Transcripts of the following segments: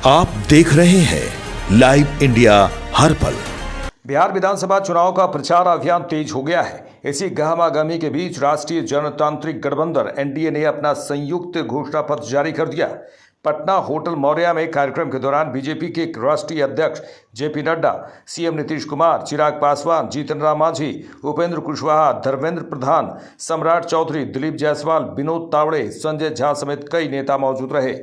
आप देख रहे हैं लाइव इंडिया हर पल। बिहार विधानसभा चुनाव का प्रचार अभियान तेज हो गया है। इसी गहमागहमी के बीच राष्ट्रीय जनतांत्रिक गठबंधन एनडीए ने अपना संयुक्त घोषणा पत्र जारी कर दिया। पटना होटल मौर्या में कार्यक्रम के दौरान बीजेपी के राष्ट्रीय अध्यक्ष जेपी नड्डा, सीएम नीतीश कुमार, चिराग पासवान, जीतन राम मांझी, उपेंद्र कुशवाहा, धर्मेंद्र प्रधान, सम्राट चौधरी, दिलीप जायसवाल, विनोद तावड़े, संजय झा समेत कई नेता मौजूद रहे।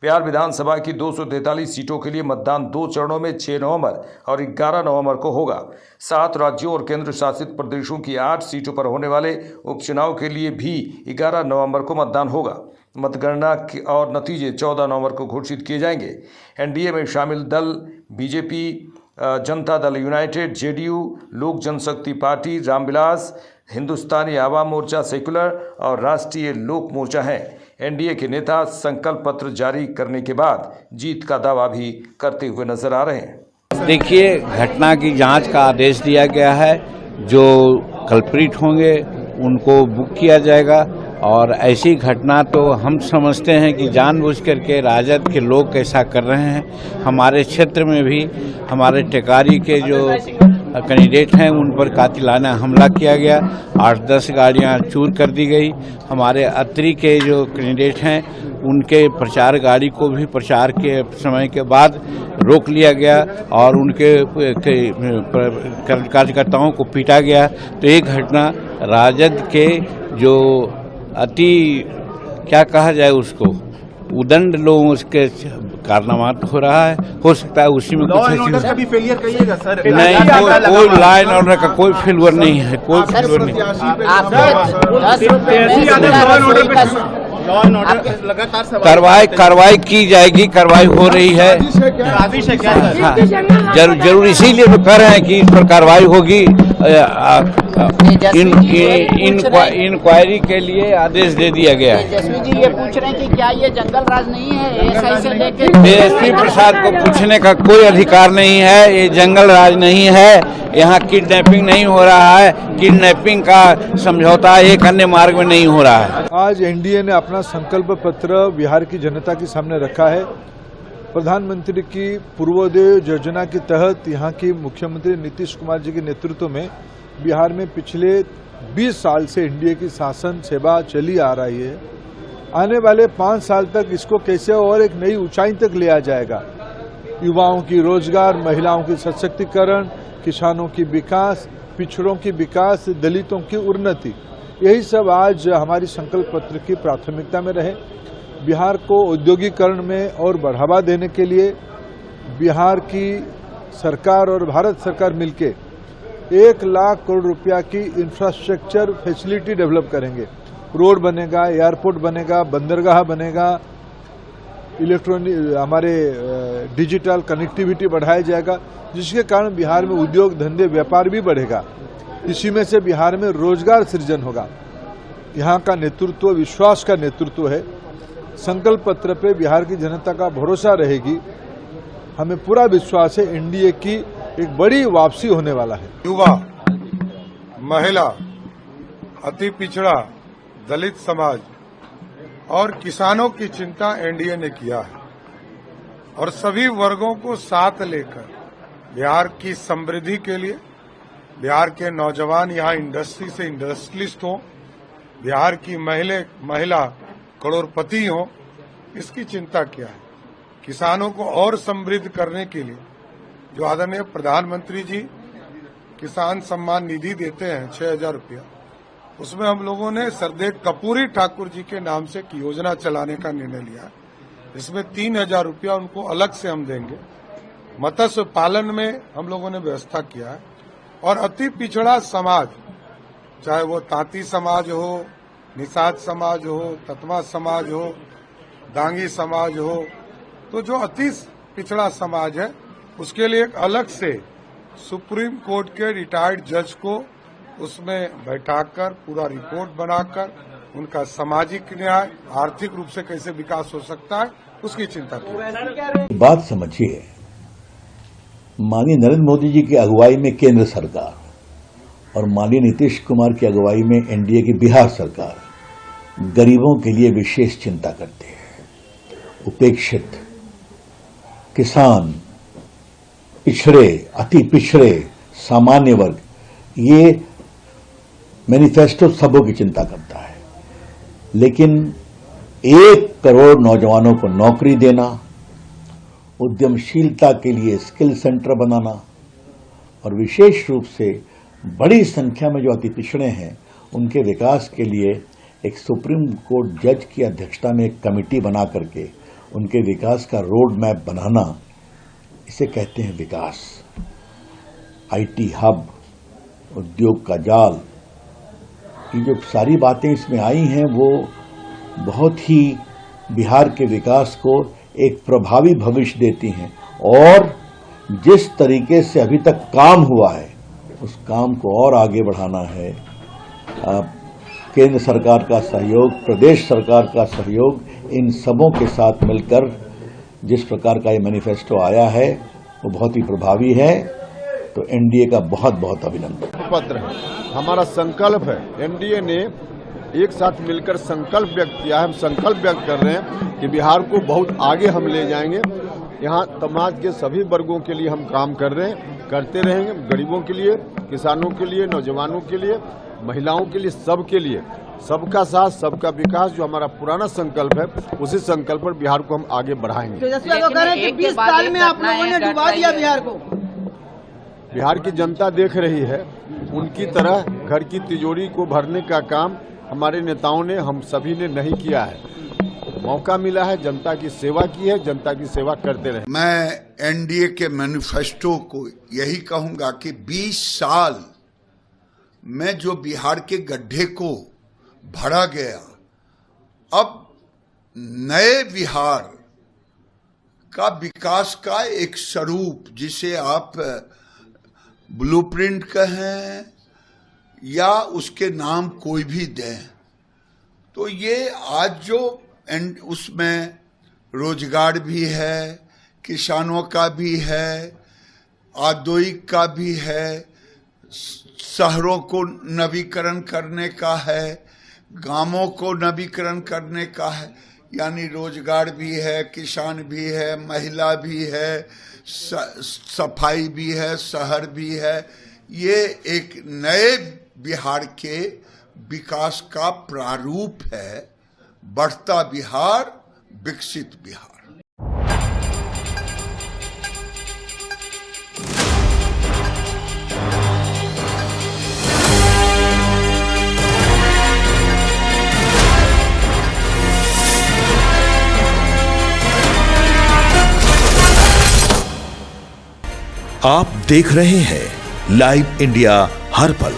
बिहार विधानसभा की 243 सीटों के लिए मतदान 2 चरणों में 6 नवंबर और 11 नवंबर को होगा। 7 राज्यों और केंद्र शासित प्रदेशों की 8 सीटों पर होने वाले उपचुनाव के लिए भी 11 नवंबर को मतदान होगा। मतगणना और नतीजे 14 नवंबर को घोषित किए जाएंगे। एनडीए में शामिल दल BJP, Janata Dal United, JDU, लोक जनशक्ति पार्टी, रामविलास, हिंदुस्तानी आवाम मोर्चा, सेक्युलर और राष्ट्रीय लोक मोर्चा हैं। एनडीए के नेता संकल्प पत्र जारी करने के बाद जीत का दावा भी करते हुए नजर आ रहे हैं। देखिए, घटना की जांच का आदेश दिया गया है। जो कल्प्रिट होंगे उनको बुक किया जाएगा और ऐसी घटना तो हम समझते हैं कि जानबूझ करके राजद के लोग ऐसा कर रहे हैं। हमारे क्षेत्र में भी हमारे टेकारी के जो कैंडिडेट हैं उन पर कातिलाना हमला किया गया। 8-10 गाड़ियां चूर कर दी गई। हमारे अत्री के जो कैंडिडेट हैं उनके प्रचार गाड़ी को भी प्रचार के समय के बाद रोक लिया गया और उनके कार्यकर्ताओं को पीटा गया। तो ये घटना राजद के जो अति क्या कहा जाए उसको उदंड लोगों उसके कारनामा हो रहा है। हो सकता है उसी में कुछ का भी फेलियर कहिएगा सर। नहीं, कोई लाइन ऑर्डर का कोई फेलियर नहीं है, कोई फेलियर नहीं। कार्रवाई की जाएगी, कार्रवाई हो रही है। जरूर इसीलिए तो कर रहे हैं कि इस पर कार्रवाई होगी। इंक्वायरी के लिए आदेश दे दिया गया है। जसवी जी ये पूछ रहे हैं कि क्या ये जंगल राज नहीं है? एएसआई से लेके एसपी प्रसाद को पूछने का कोई अधिकार नहीं है। ये जंगल राज नहीं है। यहाँ किडनैपिंग नहीं हो रहा है। किडनैपिंग का समझौता एक अन्य मार्ग में नहीं हो रहा है। आज एनडीए ने अपना संकल्प पत्र बिहार की जनता के सामने रखा है। प्रधानमंत्री की पूर्वोदय योजना के तहत यहाँ की मुख्यमंत्री नीतीश कुमार जी के नेतृत्व में बिहार में पिछले 20 साल से एनडीए की शासन सेवा चली आ रही है। आने वाले 5 साल तक इसको कैसे और एक नई ऊंचाई तक लिया जाएगा। युवाओं की रोजगार, महिलाओं की सशक्तिकरण, किसानों की विकास, पिछड़ों की विकास, दलितों की उन्नति, यही सब आज हमारी संकल्प पत्र की प्राथमिकता में रहे। बिहार को औद्योगिकरण में और बढ़ावा देने के लिए बिहार की सरकार और भारत सरकार मिलके 1 लाख करोड़ रुपया की इंफ्रास्ट्रक्चर फैसिलिटी डेवलप करेंगे। रोड बनेगा, एयरपोर्ट बनेगा, बंदरगाह बनेगा, इलेक्ट्रॉनिक हमारे डिजिटल कनेक्टिविटी बढ़ाया जाएगा, जिसके कारण बिहार में उद्योग धंधे व्यापार भी बढ़ेगा। इसी में से बिहार में रोजगार सृजन होगा। यहाँ का नेतृत्व विश्वास का नेतृत्व है। संकल्प पत्र पे बिहार की जनता का भरोसा रहेगी। हमें पूरा विश्वास है एनडीए की एक बड़ी वापसी होने वाला है। युवा, महिला, अति पिछड़ा, दलित समाज और किसानों की चिंता एनडीए ने किया है और सभी वर्गों को साथ लेकर बिहार की समृद्धि के लिए, बिहार के नौजवान यहाँ इंडस्ट्री से इंडस्ट्रियलिस्ट हों, बिहार की महिला करोड़पति हों, इसकी चिंता किया है। किसानों को और समृद्ध करने के लिए जो आदरणीय प्रधानमंत्री जी किसान सम्मान निधि देते हैं 6,000 रुपया, उसमें हम लोगों ने सरदेव कपूरी ठाकुर जी के नाम से एक योजना चलाने का निर्णय लिया। इसमें 3,000 रुपया उनको अलग से हम देंगे। मत्स्य पालन में हम लोगों ने व्यवस्था किया है और अति पिछड़ा समाज, चाहे वो तांती समाज हो, निषाद समाज हो, ततमा समाज हो, दांगी समाज हो, तो जो अति पिछड़ा समाज है उसके लिए एक अलग से सुप्रीम कोर्ट के रिटायर्ड जज को उसमें बैठाकर पूरा रिपोर्ट बनाकर उनका सामाजिक न्याय, आर्थिक रूप से कैसे विकास हो सकता है उसकी चिंता की। बात समझिए, माननीय नरेंद्र मोदी जी की अगुवाई में केंद्र सरकार और माननीय नीतीश कुमार की अगुवाई में एनडीए की बिहार सरकार गरीबों के लिए विशेष चिंता करती है। उपेक्षित, किसान, पिछड़े, अति पिछड़े, सामान्य वर्ग, ये मैनिफेस्टो सबों की चिंता करता है। लेकिन 1 करोड़ नौजवानों को नौकरी देना, उद्यमशीलता के लिए स्किल सेंटर बनाना और विशेष रूप से बड़ी संख्या में जो अति पिछड़े हैं उनके विकास के लिए एक सुप्रीम कोर्ट जज की अध्यक्षता में एक कमेटी बना करके उनके विकास का रोड मैप बनाना, इसे कहते हैं विकास। आईटी हब, उद्योग का जाल, ये जो सारी बातें इसमें आई हैं वो बहुत ही बिहार के विकास को एक प्रभावी भविष्य देती हैं। और जिस तरीके से अभी तक काम हुआ है उस काम को और आगे बढ़ाना है। केंद्र सरकार का सहयोग, प्रदेश सरकार का सहयोग, इन सबों के साथ मिलकर जिस प्रकार का ये मैनिफेस्टो आया है वो बहुत ही प्रभावी है। तो एनडीए का बहुत बहुत अभिनंदन। पत्र है, हमारा संकल्प है। एनडीए ने एक साथ मिलकर संकल्प व्यक्त किया है। हम संकल्प व्यक्त कर रहे हैं कि बिहार को बहुत आगे हम ले जाएंगे। यहाँ समाज के सभी वर्गों के लिए हम काम कर रहे हैं, करते रहेंगे। गरीबों के लिए, किसानों के लिए, नौजवानों के लिए, महिलाओं के लिए, सबके लिए, सबका साथ सबका विकास जो हमारा पुराना संकल्प है, उसी संकल्प पर बिहार को हम आगे बढ़ाएंगे। 20 साल में आप लोगों ने डुबा दिया बिहार को। बिहार की जनता देख रही है, उनकी तरह घर की तिजोरी को भरने का काम हमारे नेताओं ने, हम सभी ने नहीं किया है। मौका मिला है, जनता की सेवा की है, जनता की सेवा करते रहे। मैं एनडीए के मैनिफेस्टो को यही कहूंगा कि 20 साल में जो बिहार के गड्ढे को भरा गया, अब नए बिहार का विकास का एक स्वरूप, जिसे आप ब्लूप्रिंट कहें या उसके नाम कोई भी दें, तो ये आज जो उसमें रोजगार भी है, किसानों का भी है, औद्योगिक का भी है, शहरों को नवीकरण करने का है, गांवों को नवीकरण करने का है, यानी रोजगार भी है, किसान भी है, महिला भी है, सफाई भी है, शहर भी है। ये एक नए बिहार के विकास का प्रारूप है। बढ़ता बिहार, विकसित बिहार। आप देख रहे हैं लाइव इंडिया हर पल।